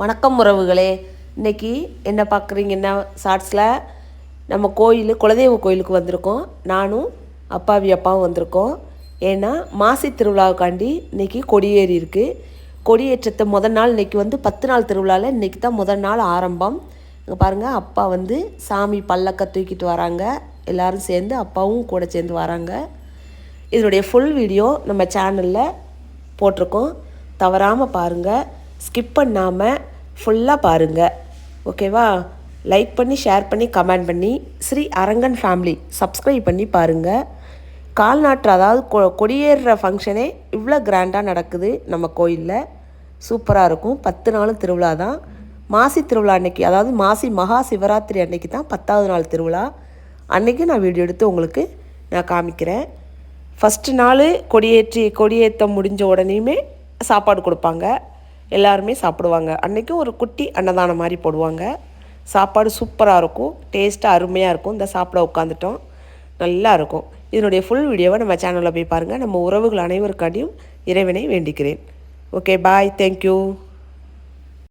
வணக்கம் உறவுகளே. இன்றைக்கி என்ன பார்க்குறீங்கன்னா, ஷார்ட்ஸில் நம்ம குலதெய்வ கோயிலுக்கு வந்திருக்கோம். நானும் அப்பாவும் வந்திருக்கோம். ஏன்னா மாசி திருவிழாவுக்காண்டி இன்றைக்கி கொடியேறி இருக்குது. கொடியேற்றத்தை முதல் நாள் இன்றைக்கி 10 நாள் திருவிழாவில் இன்றைக்கி தான் முதல் நாள் ஆரம்பம். இங்கே பாருங்கள், அப்பா சாமி பல்லக்க தூக்கிட்டு வராங்க. எல்லோரும் சேர்ந்து அப்பாவும் கூட சேர்ந்து வராங்க. இதனுடைய ஃபுல் வீடியோ நம்ம சேனலில் போட்டிருக்கோம். தவறாமல் பாருங்கள், ஸ்கிப் பண்ணாமல் ஃபுல்லாக பாருங்கள். ஓகேவா? லைக் பண்ணி, ஷேர் பண்ணி, கமெண்ட் பண்ணி ஸ்ரீ அரங்கன் ஃபேமிலி சப்ஸ்கிரைப் பண்ணி பாருங்கள். கால்நாட்டு, அதாவது கொடியேறுற ஃபங்க்ஷனே இவ்வளோ கிராண்டாக நடக்குது நம்ம கோயிலில். சூப்பராக இருக்கும். 10 நாளும் திருவிழா தான். மாசி திருவிழா அன்னைக்கு, அதாவது மாசி மகா சிவராத்திரி அன்னைக்கு தான் 10வது நாள் திருவிழா. அன்றைக்கி நான் வீடியோ எடுத்து உங்களுக்கு நான் காமிக்கிறேன். ஃபஸ்ட்டு நாள் கொடியேற்றம் முடிஞ்ச உடனேயுமே சாப்பாடு கொடுப்பாங்க. எல்லாருமே சாப்பிடுவாங்க. அன்றைக்கும் ஒரு குட்டி அன்னதானம் மாதிரி போடுவாங்க. சாப்பாடு சூப்பராக இருக்கும், டேஸ்ட்டாக அருமையாக இருக்கும். இந்த சாப்பிட உட்காந்துட்டோம், நல்லா இருக்கும். இதனுடைய ஃபுல் வீடியோவை நம்ம சேனலில் போய் பாருங்கள். நம்ம உறவுகள் அனைவருக்காண்டியும் இறைவனை வேண்டிக்கிறேன். ஓகே, பாய், தேங்க்யூ.